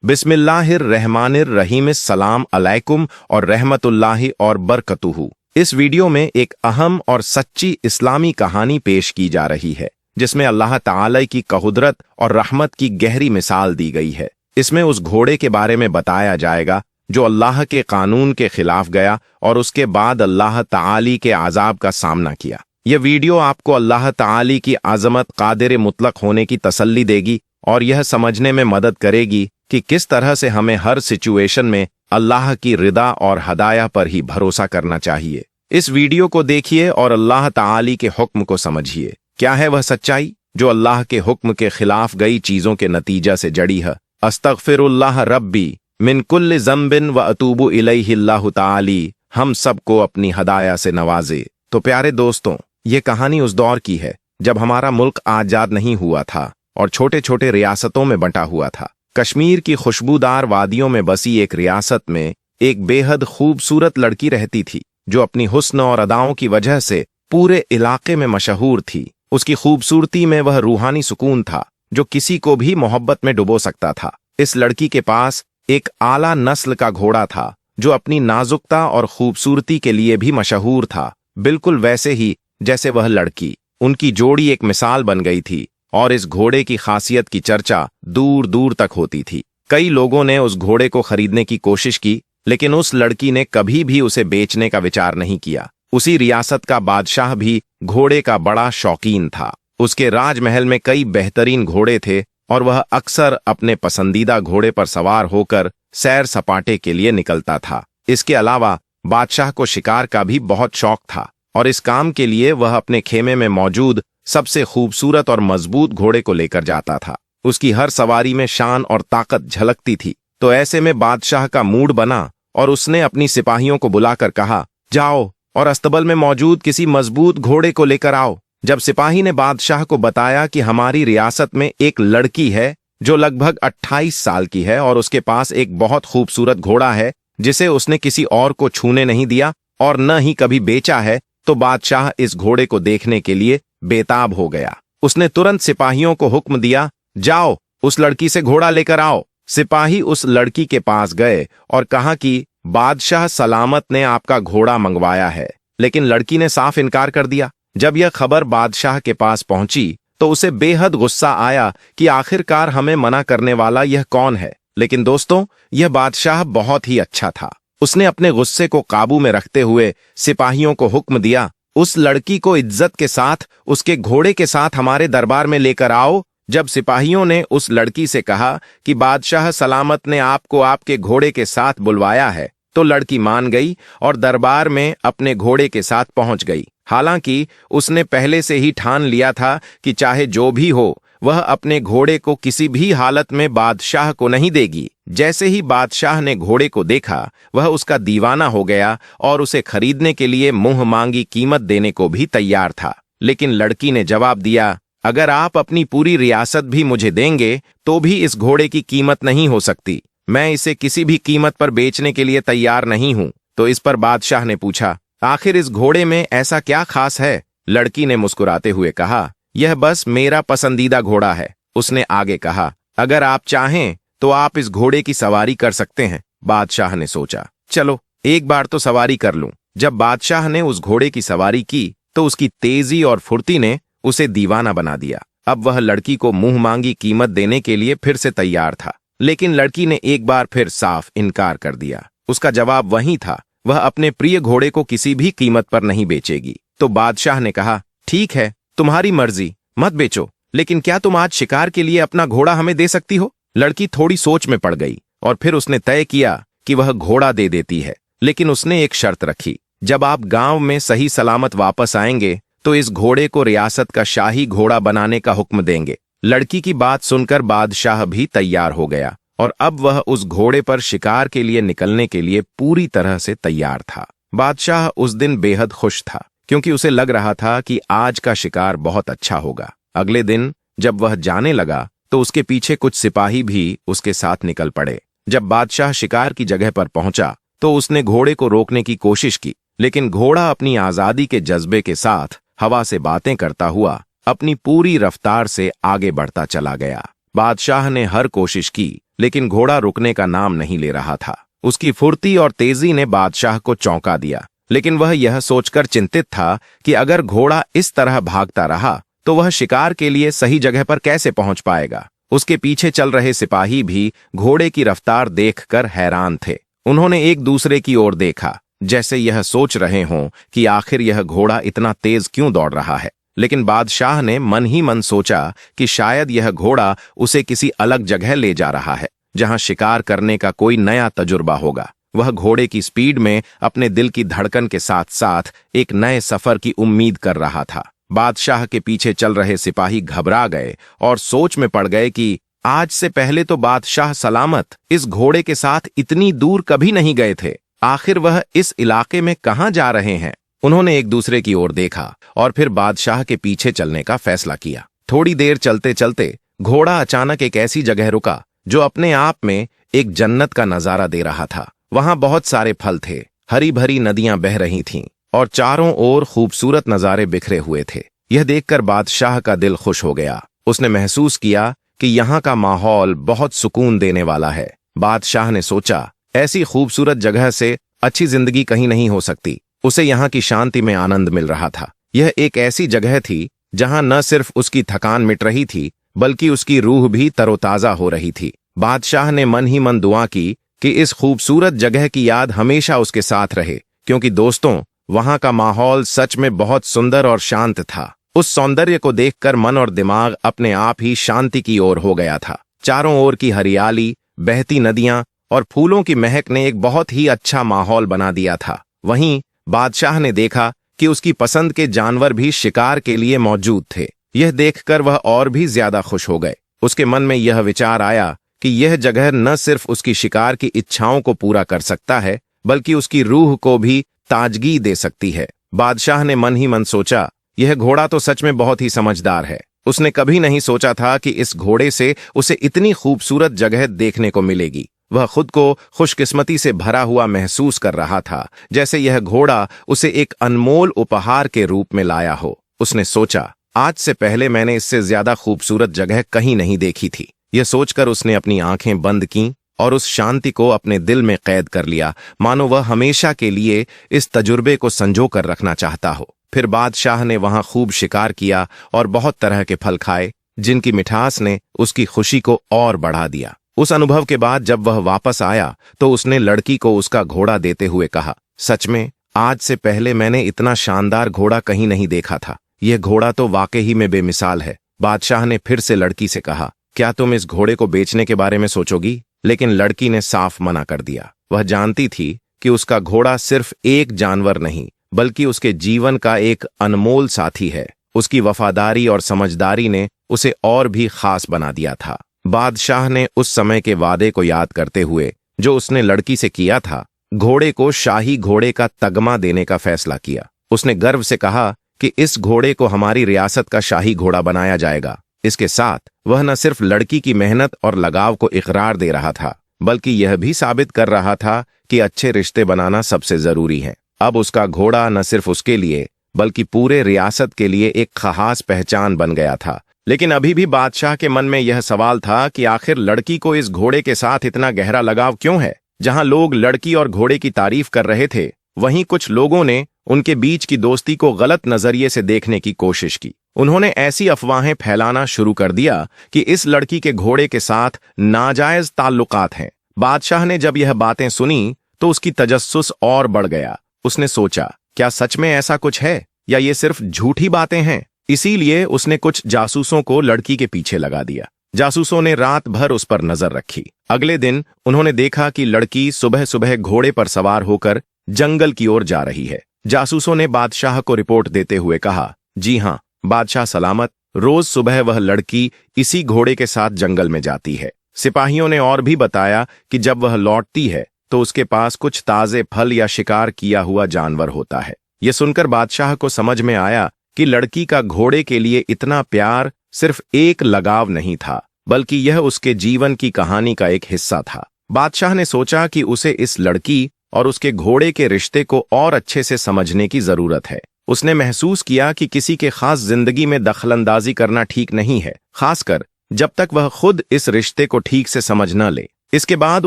बिस्मिल्लाहिर्रहमानिर्रहीम सलाम अलैकुम और रहमतुल्लाहि और बरकतुहू। इस वीडियो में एक अहम और सच्ची इस्लामी कहानी पेश की जा रही है जिसमें अल्लाह ताला की कुदरत और रहमत की गहरी मिसाल दी गई है। इसमें उस घोड़े के बारे में बताया जाएगा जो अल्लाह के कानून के खिलाफ गया और उसके बाद अल्लाह ताला के अजाब का सामना किया। यह वीडियो आपको अल्लाह ताला की आज़मत कादिर मुतलक होने की तसल्ली देगी और यह समझने में मदद करेगी कि किस तरह से हमें हर सिचुएशन में अल्लाह की रिदा और हदाया पर ही भरोसा करना चाहिए। इस वीडियो को देखिए और अल्लाह ताला के हुक्म को समझिए। क्या है वह सच्चाई जो अल्लाह के हुक्म के खिलाफ गई चीजों के नतीजा से जड़ी है? अस्तगफिरुल्लाह रब्बी मिन कुल्लि ज़ंबिन व अतूबु इलैहिल्लाहु ताली। हम सबको अपनी हदाया से नवाजे। तो प्यारे दोस्तों, ये कहानी उस दौर की है जब हमारा मुल्क आजाद नहीं हुआ था और छोटे छोटे रियासतों में बंटा हुआ था। कश्मीर की खुशबूदार वादियों में बसी एक रियासत में एक बेहद खूबसूरत लड़की रहती थी जो अपनी हुस्न और अदाओं की वजह से पूरे इलाके में मशहूर थी। उसकी खूबसूरती में वह रूहानी सुकून था जो किसी को भी मोहब्बत में डुबो सकता था। इस लड़की के पास एक आला नस्ल का घोड़ा था जो अपनी नाजुकता और खूबसूरती के लिए भी मशहूर था, बिल्कुल वैसे ही जैसे वह लड़की। उनकी जोड़ी एक मिसाल बन गई थी और इस घोड़े की खासियत की चर्चा दूर दूर तक होती थी। कई लोगों ने उस घोड़े को खरीदने की कोशिश की, लेकिन उस लड़की ने कभी भी उसे बेचने का विचार नहीं किया। उसी रियासत का बादशाह भी घोड़े का बड़ा शौकीन था। उसके राजमहल में कई बेहतरीन घोड़े थे और वह अक्सर अपने पसंदीदा घोड़े पर सवार होकर सैर सपाटे के लिए निकलता था। इसके अलावा बादशाह को शिकार का भी बहुत शौक था और इस काम के लिए वह अपने खेमे में मौजूद सबसे खूबसूरत और मजबूत घोड़े को लेकर जाता था। उसकी हर सवारी में शान और ताकत झलकती थी। तो ऐसे में बादशाह का मूड बना और उसने अपनी सिपाहियों को बुलाकर कहा, जाओ और अस्तबल में मौजूद किसी मजबूत घोड़े को लेकर आओ। जब सिपाही ने बादशाह को बताया कि हमारी रियासत में एक लड़की है जो लगभग 28 साल की है और उसके पास एक बहुत खूबसूरत घोड़ा है जिसे उसने किसी और को छूने नहीं दिया और न ही कभी बेचा है, तो बादशाह इस घोड़े को देखने के लिए बेताब हो गया। उसने तुरंत सिपाहियों को हुक्म दिया, जाओ उस लड़की से घोड़ा लेकर आओ। सिपाही उस लड़की के पास गए और कहा कि बादशाह सलामत ने आपका घोड़ा मंगवाया है, लेकिन लड़की ने साफ इनकार कर दिया। जब यह खबर बादशाह के पास पहुंची तो उसे बेहद गुस्सा आया कि आखिरकार हमें मना करने वाला यह कौन है। लेकिन दोस्तों, यह बादशाह बहुत ही अच्छा था। उसने अपने गुस्से को काबू में रखते हुए सिपाहियों को हुक्म दिया, उस लड़की को इज्जत के साथ उसके घोड़े के साथ हमारे दरबार में लेकर आओ। जब सिपाहियों ने उस लड़की से कहा कि बादशाह सलामत ने आपको आपके घोड़े के साथ बुलवाया है, तो लड़की मान गई और दरबार में अपने घोड़े के साथ पहुंच गई। हालांकि उसने पहले से ही ठान लिया था कि चाहे जो भी हो वह अपने घोड़े को किसी भी हालत में बादशाह को नहीं देगी। जैसे ही बादशाह ने घोड़े को देखा, वह उसका दीवाना हो गया और उसे खरीदने के लिए मुंह मांगी कीमत देने को भी तैयार था। लेकिन लड़की ने जवाब दिया, अगर आप अपनी पूरी रियासत भी मुझे देंगे तो भी इस घोड़े की कीमत नहीं हो सकती। मैं इसे किसी भी कीमत पर बेचने के लिए तैयार नहीं हूं। तो इस पर बादशाह ने पूछा, आखिर इस घोड़े में ऐसा क्या खास है? लड़की ने मुस्कुराते हुए कहा, यह बस मेरा पसंदीदा घोड़ा है। उसने आगे कहा, अगर आप चाहें तो आप इस घोड़े की सवारी कर सकते हैं। बादशाह ने सोचा, चलो एक बार तो सवारी कर लूं। जब बादशाह ने उस घोड़े की सवारी की तो उसकी तेजी और फुर्ती ने उसे दीवाना बना दिया। अब वह लड़की को मुंह मांगी कीमत देने के लिए फिर से तैयार था, लेकिन लड़की ने एक बार फिर साफ इनकार कर दिया। उसका जवाब वही था, वह अपने प्रिय घोड़े को किसी भी कीमत पर नहीं बेचेगी। तो बादशाह ने कहा, ठीक है, तुम्हारी मर्जी, मत बेचो, लेकिन क्या तुम आज शिकार के लिए अपना घोड़ा हमें दे सकती हो? लड़की थोड़ी सोच में पड़ गई और फिर उसने तय किया कि वह घोड़ा दे देती है, लेकिन उसने एक शर्त रखी, जब आप गांव में सही सलामत वापस आएंगे तो इस घोड़े को रियासत का शाही घोड़ा बनाने का हुक्म देंगे। लड़की की बात सुनकर बादशाह भी तैयार हो गया और अब वह उस घोड़े पर शिकार के लिए निकलने के लिए पूरी तरह से तैयार था। बादशाह उस दिन बेहद खुश था क्योंकि उसे लग रहा था कि आज का शिकार बहुत अच्छा होगा। अगले दिन जब वह जाने लगा तो उसके पीछे कुछ सिपाही भी उसके साथ निकल पड़े। जब बादशाह शिकार की जगह पर पहुंचा तो उसने घोड़े को रोकने की कोशिश की, लेकिन घोड़ा अपनी आजादी के जज्बे के साथ हवा से बातें करता हुआ अपनी पूरी रफ्तार से आगे बढ़ता चला गया। बादशाह ने हर कोशिश की लेकिन घोड़ा रुकने का नाम नहीं ले रहा था। उसकी फुर्ती और तेजी ने बादशाह को चौंका दिया, लेकिन वह यह सोचकर चिंतित था कि अगर घोड़ा इस तरह भागता रहा तो वह शिकार के लिए सही जगह पर कैसे पहुंच पाएगा। उसके पीछे चल रहे सिपाही भी घोड़े की रफ्तार देखकर हैरान थे। उन्होंने एक दूसरे की ओर देखा, जैसे यह सोच रहे हों कि आखिर यह घोड़ा इतना तेज क्यों दौड़ रहा है। लेकिन बादशाह ने मन ही मन सोचा कि शायद यह घोड़ा उसे किसी अलग जगह ले जा रहा है, जहां शिकार करने का कोई नया तजुर्बा होगा। वह घोड़े की स्पीड में अपने दिल की धड़कन के साथ साथ एक नए सफर की उम्मीद कर रहा था। बादशाह के पीछे चल रहे सिपाही घबरा गए और सोच में पड़ गए कि आज से पहले तो बादशाह सलामत इस घोड़े के साथ इतनी दूर कभी नहीं गए थे। आखिर वह इस इलाके में कहां जा रहे हैं। उन्होंने एक दूसरे की ओर देखा और फिर बादशाह के पीछे चलने का फैसला किया। थोड़ी देर चलते चलते घोड़ा अचानक एक ऐसी जगह रुका जो अपने आप में एक जन्नत का नजारा दे रहा था। वहां बहुत सारे फल थे, हरी भरी नदियां बह रही थीं और चारों ओर खूबसूरत नजारे बिखरे हुए थे। यह देखकर बादशाह का दिल खुश हो गया। उसने महसूस किया कि यहाँ का माहौल बहुत सुकून देने वाला है। बादशाह ने सोचा, ऐसी खूबसूरत जगह से अच्छी जिंदगी कहीं नहीं हो सकती। उसे यहाँ की शांति में आनंद मिल रहा था। यह एक ऐसी जगह थी जहां न सिर्फ उसकी थकान मिट रही थी, बल्कि उसकी रूह भी तरोताजा हो रही थी। बादशाह ने मन ही मन दुआ की कि इस खूबसूरत जगह की याद हमेशा उसके साथ रहे, क्योंकि दोस्तों, वहां का माहौल सच में बहुत सुंदर और शांत था। उस सौंदर्य को देखकर मन और दिमाग अपने आप ही शांति की ओर हो गया था। चारों ओर की हरियाली, बहती नदियां और फूलों की महक ने एक बहुत ही अच्छा माहौल बना दिया था। वहीं बादशाह ने देखा कि उसकी पसंद के जानवर भी शिकार के लिए मौजूद थे। यह देखकर वह और भी ज्यादा खुश हो गए। उसके मन में यह विचार आया कि यह जगह न सिर्फ उसकी शिकार की इच्छाओं को पूरा कर सकता है, बल्कि उसकी रूह को भी ताजगी दे सकती है। बादशाह ने मन ही मन सोचा, यह घोड़ा तो सच में बहुत ही समझदार है। उसने कभी नहीं सोचा था कि इस घोड़े से उसे इतनी खूबसूरत जगह देखने को मिलेगी। वह खुद को खुशकिस्मती से भरा हुआ महसूस कर रहा था, जैसे यह घोड़ा उसे एक अनमोल उपहार के रूप में लाया हो। उसने सोचा, आज से पहले मैंने इससे ज्यादा खूबसूरत जगह कहीं नहीं देखी थी। यह सोचकर उसने अपनी आंखें बंद कीं और उस शांति को अपने दिल में कैद कर लिया, मानो वह हमेशा के लिए इस तजुर्बे को संजो कर रखना चाहता हो। फिर बादशाह ने वहां खूब शिकार किया और बहुत तरह के फल खाए, जिनकी मिठास ने उसकी खुशी को और बढ़ा दिया। उस अनुभव के बाद जब वह वापस आया तो उसने लड़की को उसका घोड़ा देते हुए कहा, सच में आज से पहले मैंने इतना शानदार घोड़ा कहीं नहीं देखा था। यह घोड़ा तो वाकई में बेमिसाल है। बादशाह ने फिर से लड़की से कहा, क्या तुम इस घोड़े को बेचने के बारे में सोचोगी? लेकिन लड़की ने साफ मना कर दिया। वह जानती थी कि उसका घोड़ा सिर्फ एक जानवर नहीं, बल्कि उसके जीवन का एक अनमोल साथी है। उसकी वफादारी और समझदारी ने उसे और भी खास बना दिया था। बादशाह ने उस समय के वादे को याद करते हुए जो उसने लड़की से किया था, घोड़े को शाही घोड़े का तगमा देने का फैसला किया। उसने गर्व से कहा कि इस घोड़े को हमारी रियासत का शाही घोड़ा बनाया जाएगा। इसके साथ वह न सिर्फ लड़की की मेहनत और लगाव को इकरार दे रहा था, बल्कि यह भी साबित कर रहा था कि अच्छे रिश्ते बनाना सबसे जरूरी है। अब उसका घोड़ा न सिर्फ उसके लिए बल्कि पूरे रियासत के लिए एक खास पहचान बन गया था। लेकिन अभी भी बादशाह के मन में यह सवाल था कि आखिर लड़की को इस घोड़े के साथ इतना गहरा लगाव क्यों है। जहां लोग लड़की और घोड़े की तारीफ कर रहे थे, वहीं कुछ लोगों ने उनके बीच की दोस्ती को गलत नजरिए से देखने की कोशिश की। उन्होंने ऐसी अफवाहें फैलाना शुरू कर दिया कि इस लड़की के घोड़े के साथ नाजायज ताल्लुकात हैं। बादशाह ने जब यह बातें सुनी तो उसकी तजस्सुस और बढ़ गया। उसने सोचा, क्या सच में ऐसा कुछ है या ये सिर्फ झूठी बातें हैं? इसीलिए उसने कुछ जासूसों को लड़की के पीछे लगा दिया। जासूसों ने रात भर उस पर नजर रखी। अगले दिन उन्होंने देखा कि लड़की सुबह सुबह घोड़े पर सवार होकर जंगल की ओर जा रही है। जासूसों ने बादशाह को रिपोर्ट देते हुए कहा, जी हां, बादशाह सलामत। रोज सुबह वह लड़की इसी घोड़े के साथ जंगल में जाती है। सिपाहियों ने और भी बताया कि जब वह लौटती है तो उसके पास कुछ ताजे फल या शिकार किया हुआ जानवर होता है। यह सुनकर बादशाह को समझ में आया कि लड़की का घोड़े के लिए इतना प्यार सिर्फ एक लगाव नहीं था, बल्कि यह उसके जीवन की कहानी का एक हिस्सा था। बादशाह ने सोचा कि उसे इस लड़की और उसके घोड़े के रिश्ते को और अच्छे से समझने की जरूरत है। उसने महसूस किया कि किसी के खास जिंदगी में दखलंदाजी करना ठीक नहीं है, खासकर जब तक वह खुद इस रिश्ते को ठीक से समझ न ले। इसके बाद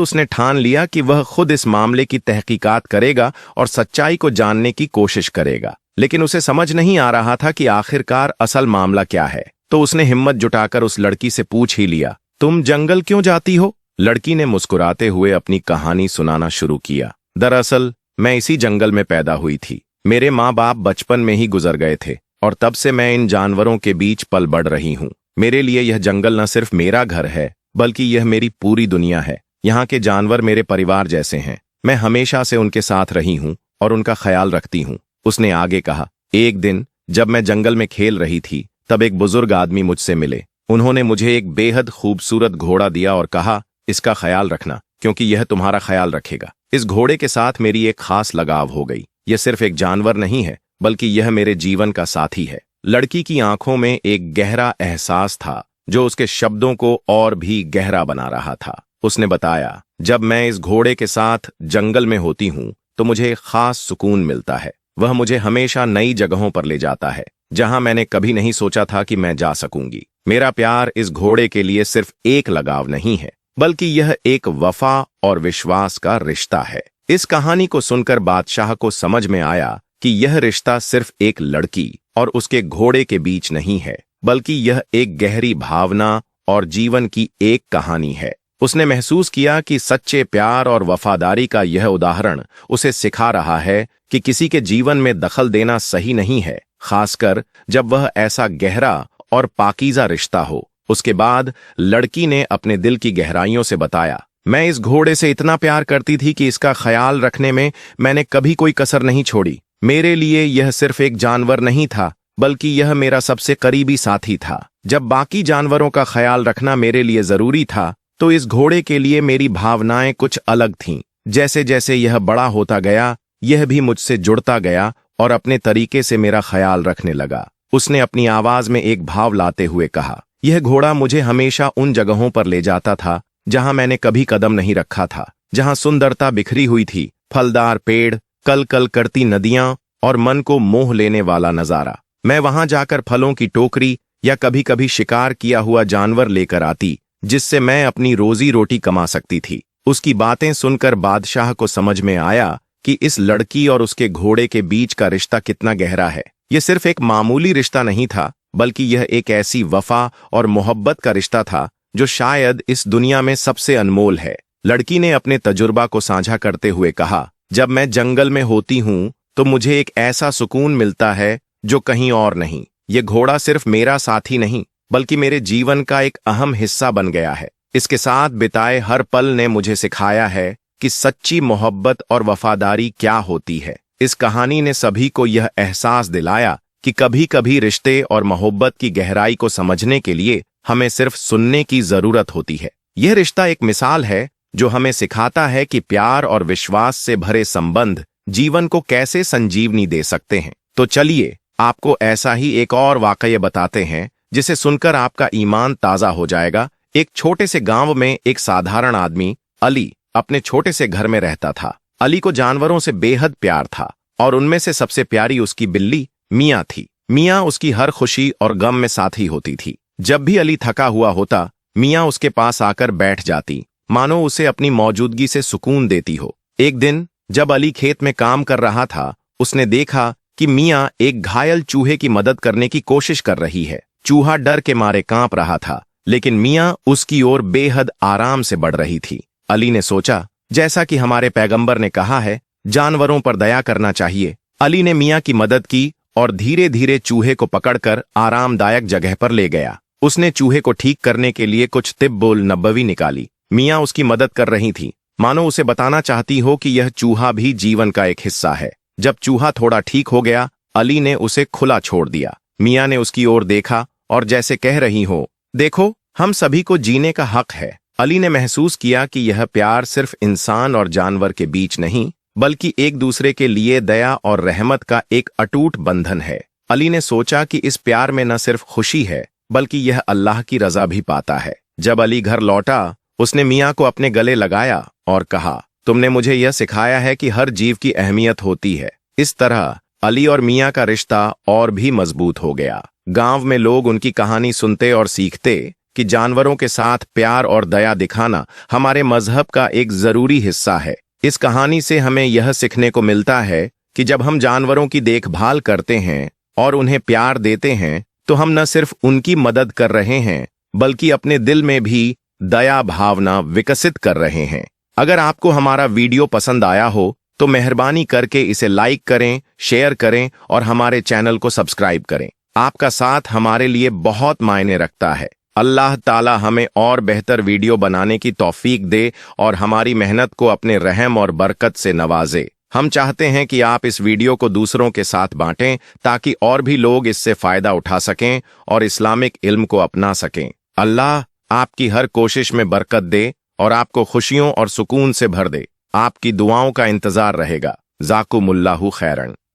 उसने ठान लिया कि वह खुद इस मामले की तहकीकात करेगा और सच्चाई को जानने की कोशिश करेगा। लेकिन उसे समझ नहीं आ रहा था कि आखिरकार असल मामला क्या है। तो उसने हिम्मत जुटाकर उस लड़की से पूछ ही लिया, तुम जंगल क्यों जाती हो? लड़की ने मुस्कुराते हुए अपनी कहानी सुनाना शुरू किया। दरअसल मैं इसी जंगल में पैदा हुई थी। मेरे माँ बाप बचपन में ही गुजर गए थे और तब से मैं इन जानवरों के बीच पल बढ़ रही हूँ। मेरे लिए यह जंगल न सिर्फ मेरा घर है बल्कि यह मेरी पूरी दुनिया है। यहाँ के जानवर मेरे परिवार जैसे हैं। मैं हमेशा से उनके साथ रही हूँ और उनका ख्याल रखती हूँ। उसने आगे कहा, एक दिन जब मैं जंगल में खेल रही थी तब एक बुजुर्ग आदमी मुझसे मिले। उन्होंने मुझे एक बेहद खूबसूरत घोड़ा दिया और कहा, इसका ख्याल रखना क्योंकि यह तुम्हारा ख्याल रखेगा। इस घोड़े के साथ मेरी एक खास लगाव हो गई। यह सिर्फ एक जानवर नहीं है बल्कि यह मेरे जीवन का साथी है। लड़की की आंखों में एक गहरा एहसास था जो उसके शब्दों को और भी गहरा बना रहा था। उसने बताया, जब मैं इस घोड़े के साथ जंगल में होती हूँ तो मुझे एक खास सुकून मिलता है। वह मुझे हमेशा नई जगहों पर ले जाता है जहां मैंने कभी नहीं सोचा था कि मैं जा सकूंगी। मेरा प्यार इस घोड़े के लिए सिर्फ एक लगाव नहीं है बल्कि यह एक वफा और विश्वास का रिश्ता है। इस कहानी को सुनकर बादशाह को समझ में आया कि यह रिश्ता सिर्फ एक लड़की और उसके घोड़े के बीच नहीं है बल्कि यह एक गहरी भावना और जीवन की एक कहानी है। उसने महसूस किया कि सच्चे प्यार और वफादारी का यह उदाहरण उसे सिखा रहा है कि किसी के जीवन में दखल देना सही नहीं है, खासकर जब वह ऐसा गहरा और पाकीज़ा रिश्ता हो। उसके बाद लड़की ने अपने दिल की गहराइयों से बताया, मैं इस घोड़े से इतना प्यार करती थी कि इसका ख्याल रखने में मैंने कभी कोई कसर नहीं छोड़ी। मेरे लिए यह सिर्फ एक जानवर नहीं था बल्कि यह मेरा सबसे करीबी साथी था। जब बाकी जानवरों का ख्याल रखना मेरे लिए जरूरी था तो इस घोड़े के लिए मेरी भावनाएं कुछ अलग थीं। जैसे जैसे यह बड़ा होता गया यह भी मुझसे जुड़ता गया और अपने तरीके से मेरा ख्याल रखने लगा। उसने अपनी आवाज में एक भाव लाते हुए कहा, यह घोड़ा मुझे हमेशा उन जगहों पर ले जाता था जहां मैंने कभी कदम नहीं रखा था, जहां सुंदरता बिखरी हुई थी, फलदार पेड़, कल कल करती नदियां और मन को मोह लेने वाला नजारा। मैं वहां जाकर फलों की टोकरी या कभी कभी शिकार किया हुआ जानवर लेकर आती जिससे मैं अपनी रोजी रोटी कमा सकती थी। उसकी बातें सुनकर बादशाह को समझ में आया कि इस लड़की और उसके घोड़े के बीच का रिश्ता कितना गहरा है। यह सिर्फ एक मामूली रिश्ता नहीं था बल्कि यह एक ऐसी वफा और मोहब्बत का रिश्ता था जो शायद इस दुनिया में सबसे अनमोल है। लड़की ने अपने तजुर्बा को साझा करते हुए कहा, जब मैं जंगल में होती हूँ तो मुझे एक ऐसा सुकून मिलता है जो कहीं और नहीं। यह घोड़ा सिर्फ मेरा साथी नहीं बल्कि मेरे जीवन का एक अहम हिस्सा बन गया है। इसके साथ बिताए हर पल ने मुझे सिखाया है कि सच्ची मोहब्बत और वफादारी क्या होती है। इस कहानी ने सभी को यह एहसास दिलाया कि कभी कभी रिश्ते और मोहब्बत की गहराई को समझने के लिए हमें सिर्फ सुनने की जरूरत होती है। यह रिश्ता एक मिसाल है जो हमें सिखाता है कि प्यार और विश्वास से भरे संबंध जीवन को कैसे संजीवनी दे सकते हैं। तो चलिए आपको ऐसा ही एक और वाकया बताते हैं जिसे सुनकर आपका ईमान ताजा हो जाएगा। एक छोटे से गांव में एक साधारण आदमी अली अपने छोटे से घर में रहता था। अली को जानवरों से बेहद प्यार था और उनमें से सबसे प्यारी उसकी बिल्ली मियाँ थी। मियाँ उसकी हर खुशी और गम में साथी होती थी। जब भी अली थका हुआ होता मियाँ उसके पास आकर बैठ जाती, मानो उसे अपनी मौजूदगी से सुकून देती हो। एक दिन जब अली खेत में काम कर रहा था उसने देखा कि मियाँ एक घायल चूहे की मदद करने की कोशिश कर रही है। चूहा डर के मारे कांप रहा था लेकिन मियाँ उसकी ओर बेहद आराम से बढ़ रही थी। अली ने सोचा, जैसा कि हमारे पैगंबर ने कहा है, जानवरों पर दया करना चाहिए। अली ने मियाँ की मदद की और धीरे धीरे चूहे को पकड़कर आरामदायक जगह पर ले गया। उसने चूहे को ठीक करने के लिए कुछ तिब्बुल नबवी निकाली। मियाँ उसकी मदद कर रही थी, मानो उसे बताना चाहती हो कि यह चूहा भी जीवन का एक हिस्सा है। जब चूहा थोड़ा ठीक हो गया अली ने उसे खुला छोड़ दिया। मियाँ ने उसकी ओर देखा और जैसे कह रही हो, देखो हम सभी को जीने का हक है। अली ने महसूस किया कि यह प्यार सिर्फ इंसान और जानवर के बीच नहीं बल्कि एक दूसरे के लिए दया और रहमत का एक अटूट बंधन है। अली ने सोचा कि इस प्यार में न सिर्फ खुशी है बल्कि यह अल्लाह की रजा भी पाता है। जब अली घर लौटा उसने मियाँ को अपने गले लगाया और कहा, तुमने मुझे यह सिखाया है कि हर जीव की अहमियत होती है। इस तरह अली और मियाँ का रिश्ता और भी मजबूत हो गया। गांव में लोग उनकी कहानी सुनते और सीखते कि जानवरों के साथ प्यार और दया दिखाना हमारे मजहब का एक जरूरी हिस्सा है। इस कहानी से हमें यह सीखने को मिलता है कि जब हम जानवरों की देखभाल करते हैं और उन्हें प्यार देते हैं तो हम न सिर्फ उनकी मदद कर रहे हैं बल्कि अपने दिल में भी दया भावना विकसित कर रहे हैं। अगर आपको हमारा वीडियो पसंद आया हो तो मेहरबानी करके इसे लाइक करें, शेयर करें और हमारे चैनल को सब्सक्राइब करें। आपका साथ हमारे लिए बहुत मायने रखता है। अल्लाह ताला हमें और बेहतर वीडियो बनाने की तौफीक दे और हमारी मेहनत को अपने रहम और बरकत से नवाजे। हम चाहते हैं कि आप इस वीडियो को दूसरों के साथ बांटें ताकि और भी लोग इससे फायदा उठा सकें और इस्लामिक इल्म को अपना सकें। अल्लाह आपकी हर कोशिश में बरकत दे और आपको खुशियों और सुकून से भर दे। आपकी दुआओं का इंतजार रहेगा। जाकुमुल्लाहु खैरन।